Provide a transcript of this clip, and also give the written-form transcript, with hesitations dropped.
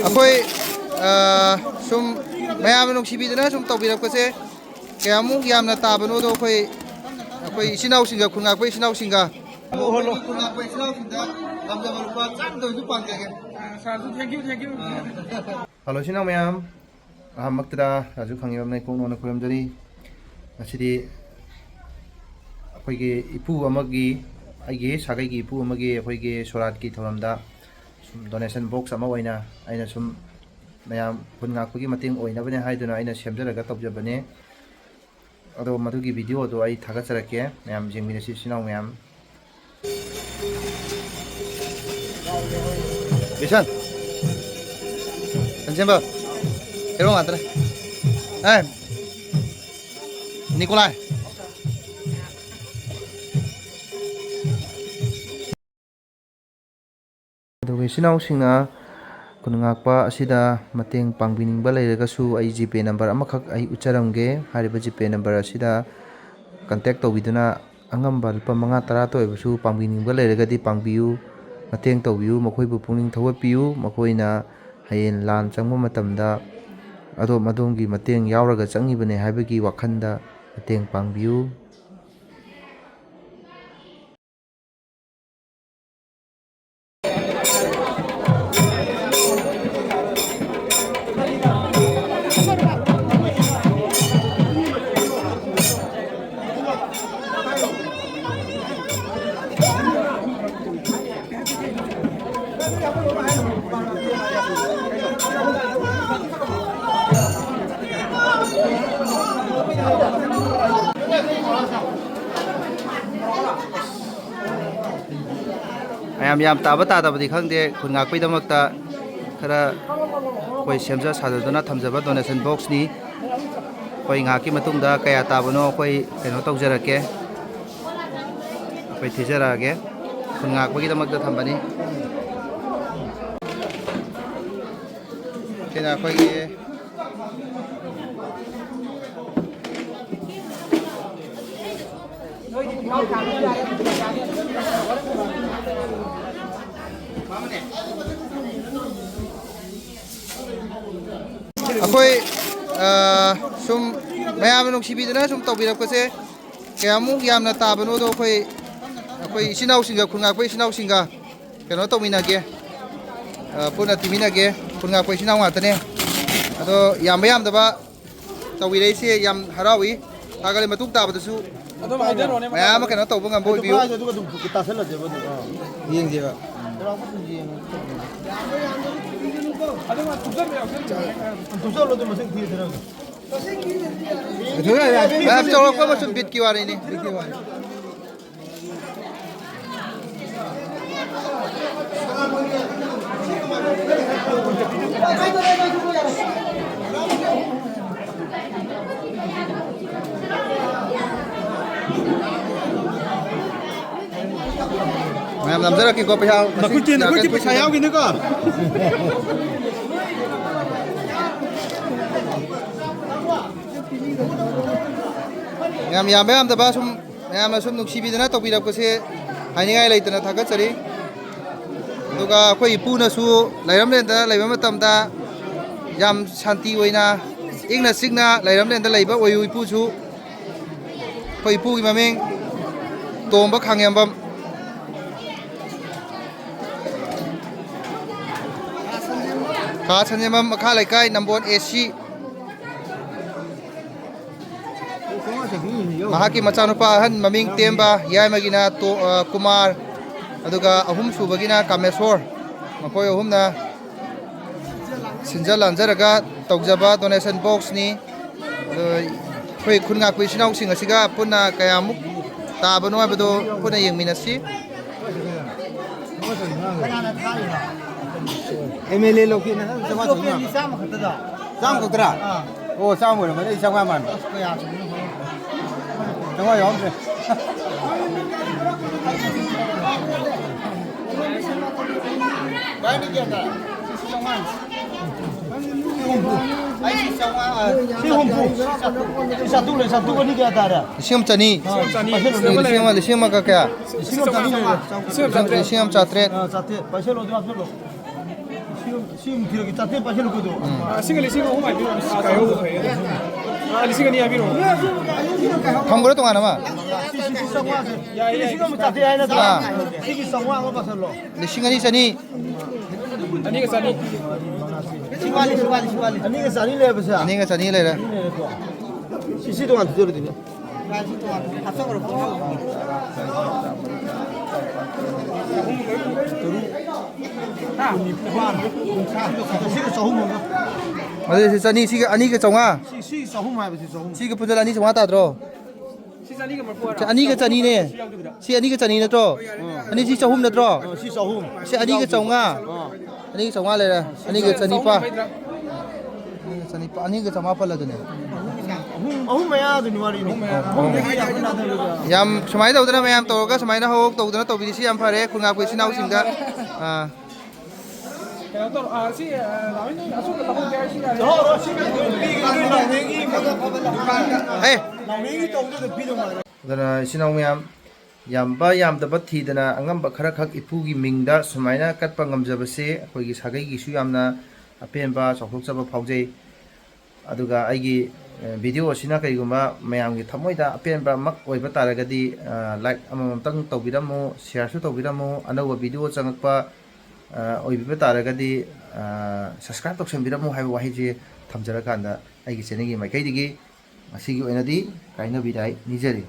ꯑꯩꯈꯣꯏ ꯁꯨꯝ ꯃꯌꯥꯝꯅ ꯅꯨꯡꯁꯤꯕꯤꯗꯅ ꯁꯨꯝ ꯇꯧꯕꯤꯔꯛꯄꯁꯦ ꯀꯌꯥꯃꯨꯛ ꯌꯥꯝꯅ ꯇꯥꯕꯅꯣꯗꯣ ꯑꯩꯈꯣꯏ ꯏꯆꯤꯟ ꯏꯅꯥꯎꯁꯤꯡꯒ ꯈꯨꯟ ꯉꯥꯛꯄ ꯏꯆꯤꯟ ꯏꯅꯥꯎꯁꯤꯡꯒ ꯈꯨꯟ ꯉꯥꯛꯄ ꯏꯆꯤꯟ ꯏꯅꯥꯎꯁꯤꯡꯗ ꯂꯝꯖꯕ ꯂꯨꯄꯥ ꯆꯥꯝꯃꯗꯁꯨ ꯄꯥꯡꯖꯒꯦ. ꯍꯜꯂꯣ ꯏꯆꯤꯟ ꯏꯅꯥꯎ ꯃꯌꯥꯝ, ꯑꯍꯥꯟꯕꯃꯛꯇꯗ ꯔꯥꯖꯨ ꯈꯪꯉꯤꯕꯝꯅ ꯏꯀꯣꯛꯅꯣꯅ ꯈꯨꯔꯨꯝꯖꯔꯤ. ꯉꯁꯤꯗꯤ ꯑꯩꯈꯣꯏꯒꯤ ꯏꯄꯨ ꯑꯃꯒꯤ ꯑꯩꯒꯤ ꯁꯥꯒꯩꯒꯤ ꯏꯄꯨ ꯑꯃꯒꯤ ꯑꯩꯈꯣꯏꯒꯤ ꯁꯣꯔꯥꯠꯀꯤ ꯊꯧꯔꯝꯗ ꯁꯨꯝ ꯗꯣꯅꯦꯁꯟ ꯕꯣꯛꯁ ꯑꯃ ꯑꯣꯏꯅ ꯑꯩꯅ ꯁꯨꯝ ꯃꯌꯥꯝ ꯈꯨꯟ ꯉꯥꯛꯄꯒꯤ ꯃꯇꯦꯡ ꯑꯣꯏꯅꯕꯅꯦ ꯍꯥꯏꯗꯨꯅ ꯑꯩꯅ ꯁꯦꯝꯖꯔꯒ ꯇꯧꯖꯕꯅꯦ. ꯑꯗꯣ ꯃꯗꯨꯒꯤ ꯚꯤꯗꯤꯑꯣꯗꯣ ꯑꯩ ꯊꯥꯒꯠꯆꯔꯛꯀꯦ, ꯃꯌꯥꯝ ꯌꯦꯡꯃꯤꯟꯅꯁꯤ ꯏꯆꯤꯟ ꯏꯅꯥꯎ ꯃꯌꯥꯝ. ꯕꯤꯁꯟ ꯀꯟꯁꯦꯝꯕ ꯍꯦꯔꯣ ꯉꯥꯛꯇꯅꯦ. ꯅꯤꯀꯣꯂꯥꯏ ꯑꯗꯨꯒ ꯏꯆꯤꯟ ꯏꯅꯥꯎꯁꯤꯡꯅ ꯈꯨꯟ ꯉꯥꯛꯄ ꯑꯁꯤꯗ ꯃꯇꯦꯡ ꯄꯥꯡꯕꯤꯅꯤꯡꯕ ꯂꯩꯔꯒꯁꯨ ꯑꯩ ꯖꯤꯄꯦ ꯅꯝꯕꯔ ꯑꯃꯈꯛ ꯑꯩ ꯎꯠꯆꯔꯝꯒꯦ. ꯍꯥꯏꯔꯤꯕ ꯖꯤꯄꯦ ꯅꯝꯕꯔ ꯑꯁꯤꯗ ꯀꯟꯇꯦꯛ ꯇꯧꯕꯤꯗꯨꯅ ꯑꯉꯝꯕ ꯂꯨꯄꯥ 5-10ꯇ ꯑꯣꯏꯕꯁꯨ ꯄꯥꯡꯕꯤꯅꯤꯡꯕ ꯂꯩꯔꯒꯗꯤ ꯄꯥꯡꯕꯤꯌꯨ, ꯃꯇꯦꯡ ꯇꯧꯕꯤꯌꯨ, ꯃꯈꯣꯏꯕꯨ ꯄꯨꯛꯅꯤꯡ ꯊꯧꯒꯠꯄꯤꯌꯨ. ꯃꯈꯣꯏꯅ ꯍꯌꯦꯡ ꯂꯥꯟ ꯆꯪꯕ ꯃꯇꯝꯗ ꯑꯗꯣꯝꯒꯤ ꯃꯇꯦꯡ ꯌꯥꯎꯔꯒ ꯆꯪꯉꯤꯕꯅꯦ ꯍꯥꯏꯕꯒꯤ ꯋꯥꯈꯜꯗ ꯃꯇꯦꯡ ꯄꯥꯡꯕꯤꯌꯨ. ꯌꯥꯝ ꯇꯥꯕ ꯇꯥꯗꯕꯗꯤ ꯈꯪꯗꯦ. ꯈꯨꯟ ꯉꯥꯛꯄꯒꯤꯗꯃꯛꯇ ꯈꯔ ꯑꯩꯈꯣꯏ ꯁꯦꯝꯖ ꯁꯥꯖꯗꯨꯅ ꯊꯝꯖꯕ ꯗꯣꯅꯦꯁꯟ ꯕꯣꯛꯁꯅꯤ. ꯑꯩꯈꯣꯏ ꯉꯥꯏꯍꯥꯛꯀꯤ ꯃꯇꯨꯡꯗ ꯀꯌꯥ ꯇꯥꯕꯅꯣ ꯑꯩꯈꯣꯏ ꯇꯧꯖꯔꯛꯀꯦ, ꯑꯩꯈꯣই ꯊꯤꯖꯔꯛꯑꯒꯦ. ꯈꯨꯟ ꯉꯥꯛꯄꯒꯤꯗꯃꯛꯇ ꯊꯝꯕꯅꯤ. ꯁꯤꯅ ꯑꯩꯈꯣꯏꯒꯤ ꯑꯩꯈꯣꯏ ꯁꯨꯝ ꯃꯌꯥꯝꯅ ꯅꯨꯡꯁꯤꯕꯤꯗꯅ ꯁꯨꯝ ꯇꯧꯕꯤꯔꯛꯄꯁꯦ ꯀꯌꯥꯃꯨꯛ ꯌꯥꯝꯅ ꯇꯥꯕꯅꯣꯗꯣ ꯑꯩꯈꯣই ꯏꯆꯤꯟ ꯏꯅꯥꯎꯁꯤꯡꯒ ꯈꯨꯟ ꯉꯥꯛꯄ ꯏꯆꯤꯟ ꯏꯅꯥꯎꯁꯤꯡꯒ ꯇꯧꯃꯤꯟꯅꯒꯦ, ꯄꯨꯟꯅ ꯇꯤꯃꯤꯟꯅꯒꯦ. ꯈꯨꯟ ꯉꯥꯛꯄ ꯏꯆꯤꯟ ꯏꯅꯥꯎ ꯉꯥꯛꯇꯅꯦ. ꯑꯗꯣ ꯌꯥꯝꯕ ꯌꯥꯝꯗꯕ ꯇꯧꯕꯤꯔꯛꯏꯁꯦ ꯌꯥꯝ ꯍꯔꯥꯎꯏ. ꯊꯥꯒꯠꯂꯤ. ꯃꯇꯨꯡ ꯇꯥꯕꯗꯁꯨ ꯃꯌꯥꯝ ꯑꯃ ꯇꯧꯕ ꯉꯝꯕ ꯑꯣꯏꯕꯤꯌꯨ. ꯌꯦꯡꯁꯦꯕ. ꯆꯥꯎꯔꯛꯄ ꯑꯃꯁꯨꯡ ꯕꯤꯠꯀꯤ ꯋꯥꯔꯤꯅꯤ. ꯃꯌꯥꯝ ꯅꯝꯖꯔꯛꯀꯦꯀꯣ. ꯅꯈꯨꯠꯇꯤ ꯄꯩꯁꯥ ꯌꯥꯎꯈꯤꯅꯤꯀꯣ. ꯌꯥꯝꯕ ꯌꯥꯝꯗꯕ ꯁꯨꯝ ꯃꯌꯥꯝꯅ ꯁꯨꯝ ꯅꯨꯡꯁꯤꯕꯤꯗꯅ ꯇꯧꯕꯤꯔꯛꯄꯁꯦ ꯍꯥꯏꯅꯤꯡꯉꯥꯏ ꯂꯩꯇꯅ ꯊꯥꯒꯠꯆꯔꯤ. ꯑꯗꯨꯒ ꯑꯩꯈꯣꯏ ꯏꯄꯨꯅꯁꯨ ꯂꯩꯔꯝꯂꯦꯟꯗ ꯂꯩꯕ ꯃꯇꯝꯗ ꯌꯥꯝ ꯁꯥꯟꯇꯤ ꯑꯣꯏꯅ ꯏꯪꯅ ꯆꯤꯛꯅ ꯂꯩꯔꯝꯂꯦꯟꯗ ꯂꯩꯕ ꯑꯣꯏꯌꯨ. ꯏꯄꯨꯁꯨ ꯑꯩꯈꯣꯏ ꯏꯄꯨꯒꯤ ꯃꯃꯤꯡ ꯇꯣꯝꯕ ꯈꯥꯡꯉꯦꯝꯕꯝ. ꯈꯥ ꯁꯟꯖꯦꯝꯕꯝ, ꯃꯈꯥ ꯂꯩꯀꯥꯏ, ꯅꯝꯕꯣꯜ AC. ꯃꯍꯥꯛꯀꯤ ꯃꯆꯥꯅꯨꯄꯥ ꯑꯍꯟ ꯃꯃꯤꯡ ꯇꯦꯝꯕ, ꯌꯥꯏꯃꯒꯤꯅ ꯀꯨꯃꯥꯔ, ꯑꯗꯨꯒ ꯑꯍꯨꯝ ꯁꯨꯕꯒꯤꯅ ꯀꯥꯃꯦꯁꯣꯔ. ꯃꯈꯣꯏ ꯑꯍꯨꯝꯅ ꯁꯤꯟꯖ ꯂꯥꯟꯖꯔꯒ ꯇꯧꯖꯕ ꯗꯣꯅꯦꯁꯟ ꯕꯣꯛꯁꯅꯤ. ꯑꯗꯣ ꯑꯩꯈꯣꯏ ꯈꯨꯟ ꯉꯥꯛꯄ ꯏꯆꯤꯟ ꯏꯅꯥꯎꯁꯤꯡ ꯑꯁꯤꯒ ꯄꯨꯟꯅ ꯀꯌꯥꯃꯨꯛ ꯇꯥꯕꯅꯣ ꯍꯥꯏꯕꯗꯣ ꯄꯨꯟꯅ ꯌꯦꯡꯃꯤꯟꯅꯁꯤ. MLA ꯂꯧꯀꯦꯅ ꯆꯥꯝꯃ ꯈꯛꯇꯗ. ꯆꯥꯝꯃ ꯈꯛꯇꯔꯥ? ꯑꯣ, ꯆꯥꯝꯃ ꯑꯣꯏꯔꯝꯃꯅꯤ. ꯑꯩ 150 ꯃꯥꯟꯕ. ꯀꯌꯥ ꯁꯨꯕꯅꯣ? 150 ꯌꯥꯎꯔꯝꯗ꯭ꯔꯦ. ꯚꯥꯏꯅꯤ ꯀꯌꯥ ꯇꯥꯔꯦ? 450. ꯀꯌꯥ ꯇꯥꯔꯦ? 1,200. 1,000 ꯀꯌꯥ? 1,300. 1,300. ꯆꯥꯇ꯭ꯔꯦꯠ. ꯄꯩꯁꯥ ꯂꯣꯏꯗ ꯍꯥꯞꯆꯜꯂꯣ. 지금 기록이 따뜻해 빠지는거도. 시간 리싱 오고 많이 빌어. 가요 해요. 리싱이 야 빌어. 탐거래 동안 아마 지금 따뜻해 아니라 시기 성황 거 봐서로. 리싱아니 자니 아니가 싸니. 시발리. 아니가 자니 레버서. 아니가 자니 레라 시시 동안 들어도 되냐? 시기 소금 어디 자니 시가 아니가 정아 시기 소금 해봐 소금. 시가 분들 아니 정아 따들어 시간이가 뭘 보라. 아니가 자니네 시 아니가 자니 너죠 아니 시 조금 너죠 시 소금. 시 아니가 정아 아니가 정아 레라 아니가 자니빠 아니가 정아 팔라드네 어흥마야 도 니와리니. ꯌꯥꯝ ꯁꯨꯃꯥꯏꯅ ꯇꯧꯗꯅ ꯃꯌꯥꯝ ꯇꯧꯔꯒ ꯁꯨꯃꯥꯏꯅ ꯍꯧꯍꯧ ꯇꯧꯗꯅ ꯇꯧꯕꯤꯔꯤꯁꯤ ꯌꯥꯝ ꯐꯔꯦ ꯈꯨꯟꯉꯥꯛꯄ ꯏꯆꯤꯟ ꯏꯅꯥꯎꯁꯤꯡꯗ 그냥 또 아시 나오는 아소가 다 보게 하시라. 나맹이 동네도 비도 말이야. ꯑꯗꯨꯅ ꯏꯆꯤꯟ ꯏꯅꯥꯎ ꯃꯌꯥꯝ ꯌꯥꯝꯕ ꯌꯥꯝꯗꯕ ꯊꯤꯗꯅ ꯑꯉꯝꯕ ꯈꯔ ꯈꯛ ꯏꯄꯨꯒꯤ ꯃꯤꯡꯗ ꯁꯨꯃꯥꯏꯅ ꯀꯠꯄ ꯉꯝꯖꯕꯁꯦ ꯑꯩꯈꯣꯏꯒꯤ ꯁꯥꯒꯩꯒꯤꯁꯨ ꯌꯥꯝꯅ ꯑꯄꯦꯟꯕ ꯆꯥꯎꯊꯣꯛꯆꯕ ꯐꯥꯎꯖꯩ ꯑꯗꯨꯒ ꯑꯩꯒꯤ ꯚꯤꯗꯤꯑꯣ ꯑꯁꯤꯅ ꯀꯔꯤꯒꯨꯝꯕ ꯃꯌꯥꯝꯒꯤ ꯊꯃꯣꯏꯗ ꯑꯄꯦꯟꯕ ꯑꯃ ꯑꯣꯏꯕ ꯇꯥꯔꯒꯗꯤ ꯂꯥꯏꯛ ꯑꯃꯃꯝꯇꯪ ꯇꯧꯕꯤꯔꯝꯃꯨ ꯁꯤꯌꯔꯁꯨ ꯇꯧꯕꯤꯔꯝꯃꯨ ꯑꯅꯧꯕ ꯚꯤꯗꯤꯑꯣ ꯆꯪꯉꯛꯄ ꯑꯣꯏꯕꯤꯕ ꯇꯥꯔꯒꯗꯤ ꯁꯕꯁꯀ꯭ꯔꯥꯏꯕ ꯇꯧꯁꯟꯕꯤꯔꯝꯃꯨ ꯍꯥꯏꯕ ꯋꯥꯍꯩꯁꯦ ꯊꯝꯖꯔꯀꯥꯟꯗ ꯑꯩꯒꯤ ꯆꯦꯅꯦꯜꯒꯤ ꯃꯥꯏꯀꯩꯗꯒꯤ ꯉꯁꯤꯒꯤ ꯑꯣꯏꯅꯗꯤ ꯀꯥꯏꯅꯕꯤꯗꯥꯏ ꯅꯤꯖꯔꯤ